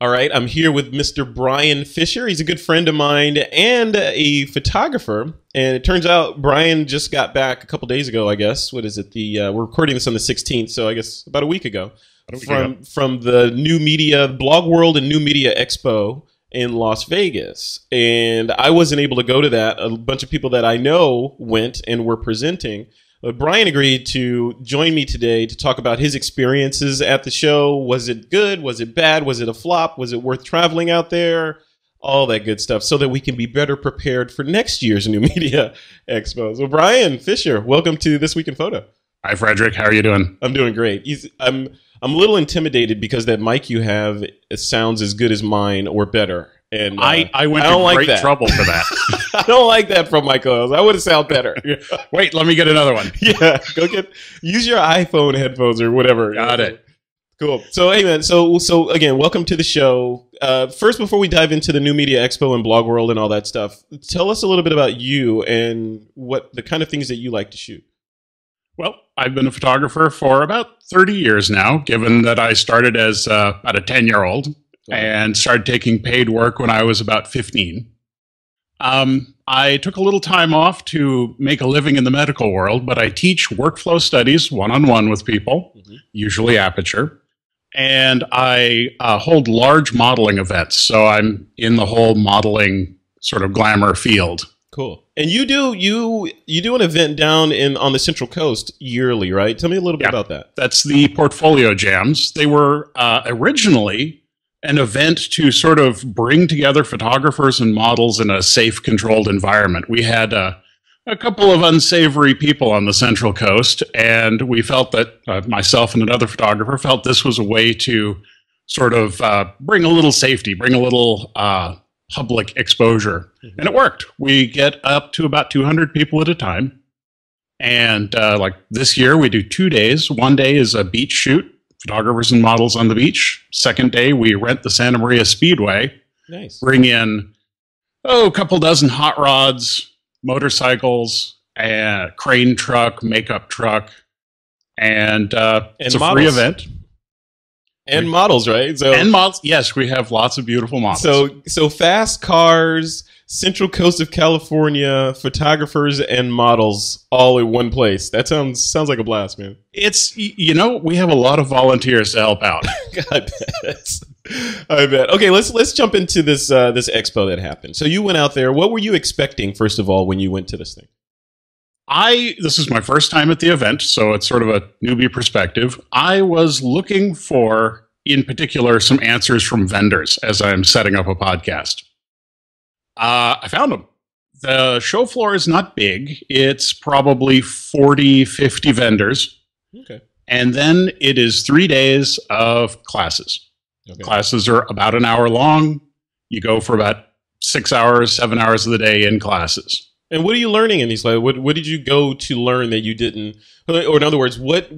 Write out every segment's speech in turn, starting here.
All right, I'm here with Mr. Brian Fischer. He's a good friend of mine and a photographer. And it turns out Brian just got back a couple days ago, I guess. What is it? We're recording this on the 16th, so I guess about a week ago. From the New Media, Blog World and New Media Expo in Las Vegas. And I wasn't able to go to that. A bunch of people that I know went and were presenting. But Brian agreed to join me today to talk about his experiences at the show. Was it good? Was it bad? Was it a flop? Was it worth traveling out there? All that good stuff so that we can be better prepared for next year's New Media Expo. So Brian Fischer, welcome to This Week in Photo. Hi, Frederick. How are you doing? I'm doing great. I'm a little intimidated because that mic you have sounds as good as mine or better. And I went to great trouble for that. I don't like that from my co-host. I would have sound better. Wait, let me get another one. Yeah, use your iPhone headphones or whatever. Got it. Cool. So, hey, man. So again, welcome to the show. First, before we dive into the New Media Expo and Blog World and all that stuff, tell us a little bit about you and what the kind of things that you like to shoot. Well, I've been a photographer for about 30 years now, given that I started as about a 10-year-old and started taking paid work when I was about 15. I took a little time off to make a living in the medical world, but I teach workflow studies one-on-one with people, usually aperture. And I hold large modeling events, so I'm in the whole modeling sort of glamour field. Cool. And you do an event down on the Central Coast yearly, right? Tell me a little bit about that. That's the Portfolio Jams. They were originally an event to sort of bring together photographers and models in a safe, controlled environment. We had a couple of unsavory people on the Central Coast, and we felt that myself and another photographer felt this was a way to sort of bring a little safety, bring a little public exposure. And it worked. We get up to about 200 people at a time. And like this year, we do 2 days. One day is a beach shoot, photographers and models on the beach. Second day, we rent the Santa Maria Speedway. Nice. Bring in, a couple dozen hot rods, motorcycles, a crane truck, makeup truck, and it's a free event. And models, right? And models. Yes, we have lots of beautiful models. So fast cars, Central Coast of California, photographers and models all in one place. That sounds like a blast, man. It's, we have a lot of volunteers to help out. I bet. Okay, let's jump into this this expo that happened. So you went out there. What were you expecting, first of all, when you went to this thing? This is my first time at the event, so it's sort of a newbie perspective. I was looking for, in particular, some answers from vendors as I'm setting up a podcast. I found them. The show floor is not big. It's probably 40, 50 vendors. Okay. And then it is 3 days of classes. Okay. Classes are about an hour long. You go for about 6 hours, 7 hours of the day in classes. And what are you learning in these classes? What did you go to learn that you didn't? Or in other words, what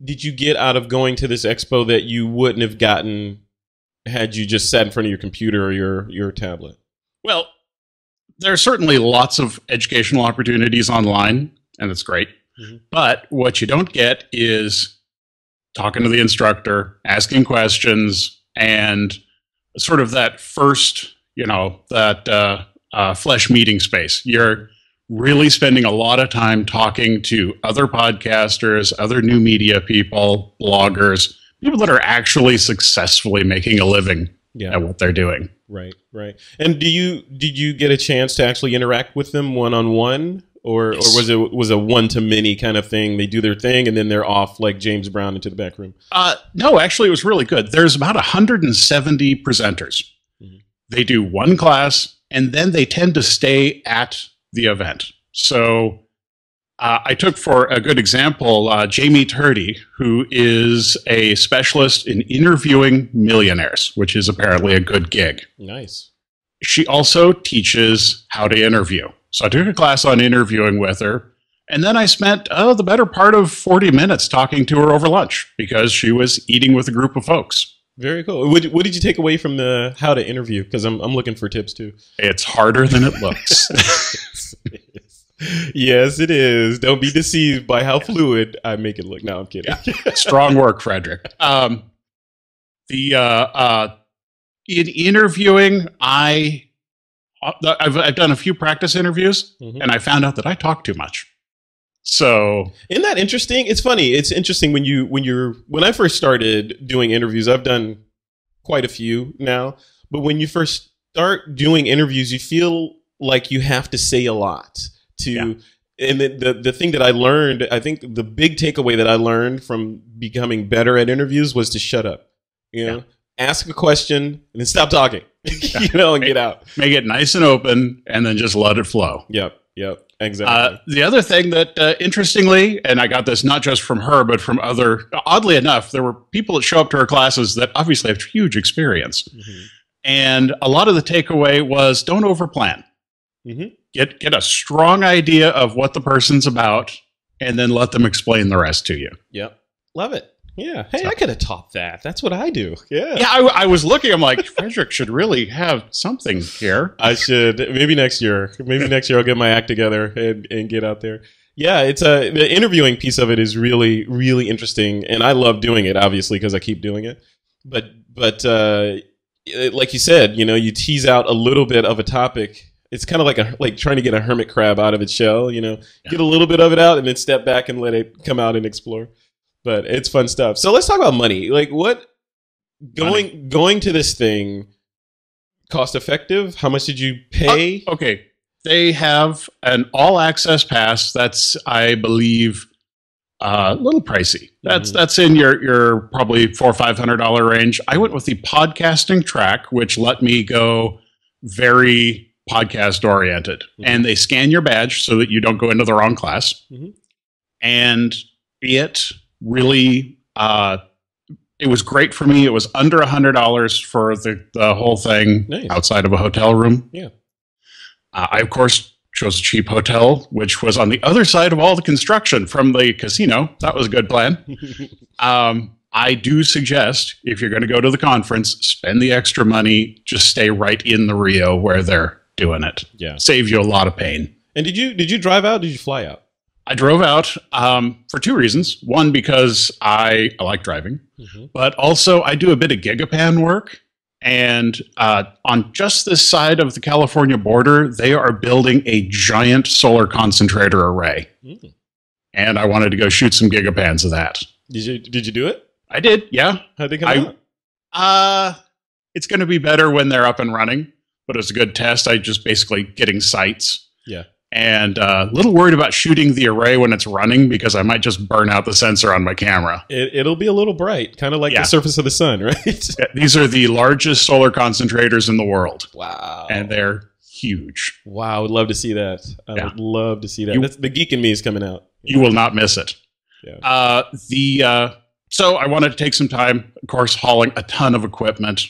did you get out of going to this expo that you wouldn't have gotten had you just sat in front of your computer or your tablet? Well, there are certainly lots of educational opportunities online, and it's great. But what you don't get is talking to the instructor, asking questions, and sort of that first, flesh meeting space. You're really spending a lot of time talking to other podcasters, other new media people, bloggers, people that are actually successfully making a living at what they're doing. Right. And did you get a chance to actually interact with them one-on-one? Or was it a one-to-many kind of thing? They do their thing and then they're off like James Brown into the back room? No, actually it was really good. There's about 170 presenters. They do one class, and then they tend to stay at the event. So I took, for a good example, Jamie Turdy, who is a specialist in interviewing millionaires, which is apparently a good gig. Nice. She also teaches how to interview. So I took a class on interviewing with her, and then I spent the better part of 40 minutes talking to her over lunch because she was eating with a group of folks. Very cool. What did you take away from the how to interview? Because I'm looking for tips too. It's harder than it looks. Yes, it is. Don't be deceived by how fluid I make it look. No, I'm kidding. Yeah. Strong work, Frederick. In interviewing, I've done a few practice interviews, and I found out that I talk too much. So, isn't that interesting? It's funny. It's interesting when I first started doing interviews. I've done quite a few now, but when you first start doing interviews, you feel like you have to say a lot to. Yeah. And the thing that I learned, I think the big takeaway that I learned from becoming better at interviews was to shut up. You know, ask a question and then stop talking. And get out. Make it nice and open, and then just let it flow. Yep. Exactly. The other thing that, interestingly, and I got this not just from her, but from oddly enough, there were people that show up to her classes that obviously have huge experience. And a lot of the takeaway was don't overplan. Get a strong idea of what the person's about, and then let them explain the rest to you. Yep. Love it. Yeah. Hey, I could have taught that. That's what I do. Yeah. Yeah. I was looking. I'm like, Frederick should really have something here. I should. Maybe next year. I'll get my act together and get out there. Yeah. It's the interviewing piece of it is really, really interesting, and I love doing it. Obviously, because I keep doing it. But like you said, you tease out a little bit of a topic. It's kind of like trying to get a hermit crab out of its shell. Get a little bit of it out and then step back and let it come out and explore. But it's fun stuff. So let's talk about money. Like, what going to this thing cost effective? How much did you pay? Okay, they have an all access pass. That's, I believe, a little pricey. That's in your probably $400 or $500 range. I went with the podcasting track, which let me go very podcast oriented, and they scan your badge so that you don't go into the wrong class. And it really, it was great for me. It was under $100 for the whole thing. Nice. Outside of a hotel room. Yeah. I, of course, chose a cheap hotel, which was on the other side of all the construction from the casino. That was a good plan. I do suggest, if you're going to go to the conference, spend the extra money, just stay right in the Rio where they're doing it. Yeah. Save you a lot of pain. And did you drive out? Did you fly out? I drove out for two reasons. One, because I like driving, but also I do a bit of gigapan work. And on just this side of the California border, they are building a giant solar concentrator array. And I wanted to go shoot some gigapans of that. Did you do it? I did, yeah. How'd they come out? It's going to be better when they're up and running, but it was a good test. I just basically getting sights. Yeah. And a little worried about shooting the array when it's running because I might just burn out the sensor on my camera. It'll be a little bright, kind of like the surface of the sun, right? Yeah, these are the largest solar concentrators in the world. Wow. And they're huge. Wow, I would love to see that. I would love to see that. That's the geek in me is coming out. You will not miss it. Yeah. So I wanted to take some time, of course, hauling a ton of equipment.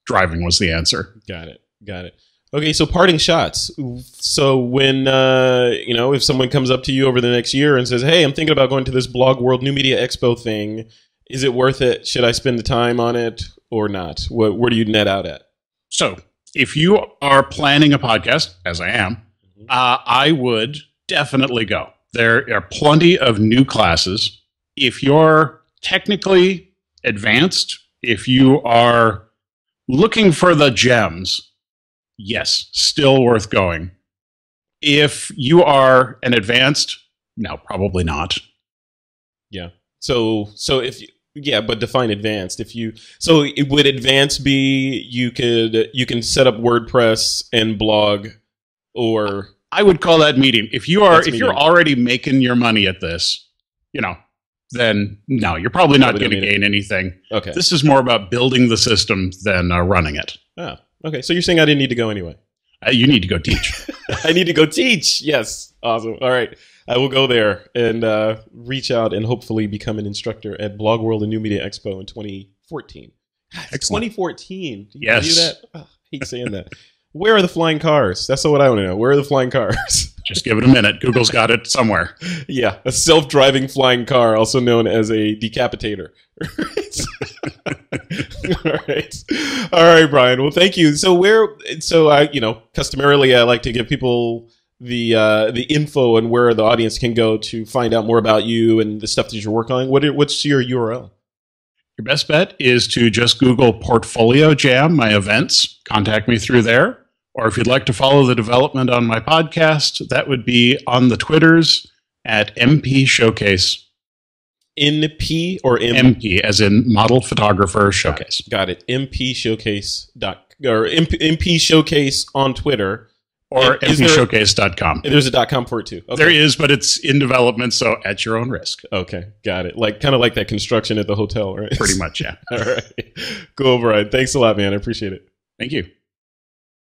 Driving was the answer. Got it. Okay, so parting shots. So when, if someone comes up to you over the next year and says, hey, I'm thinking about going to this Blog World New Media Expo thing, is it worth it? Should I spend the time on it or not? Where do you net out at? So if you are planning a podcast, as I am, I would definitely go. There are plenty of new classes. If you're technically advanced, if you are looking for the gems, yes, still worth going. If you are an advanced, no, probably not. Yeah. So but define advanced. So it would advanced be you can set up WordPress and blog, or I would call that medium. If you're already making your money at this, then no, you're probably not going to gain anything. Okay. This is more about building the system than running it. Oh, okay. So you're saying I didn't need to go anyway? You need to go teach. I need to go teach. Yes. Awesome. All right. I will go there and reach out and hopefully become an instructor at Blog World and New Media Expo in 2014. It's 2014. Do you believe that? Oh, I hate saying that. Where are the flying cars? That's what I want to know. Where are the flying cars? Just give it a minute. Google's got it somewhere. Yeah, a self-driving flying car, also known as a decapitator. All right, Brian. Well, thank you. So I, customarily I like to give people the info and where the audience can go to find out more about you and the stuff that you're working on. What's your URL? Your best bet is to just Google Portfolio Jam, my events. Contact me through there. Or if you'd like to follow the development on my podcast, that would be on the Twitters at MP Showcase. NP or MP, as in Model Photographer Showcase. Got it. MP Showcase or MP Showcase on Twitter. Or mpshowcase.com. There's a .com for it too. Okay. There is, but it's in development, so at your own risk. Okay, got it. Kind of like that construction at the hotel, right? Pretty much, yeah. All right. Cool, Brian. Thanks a lot, man. I appreciate it. Thank you.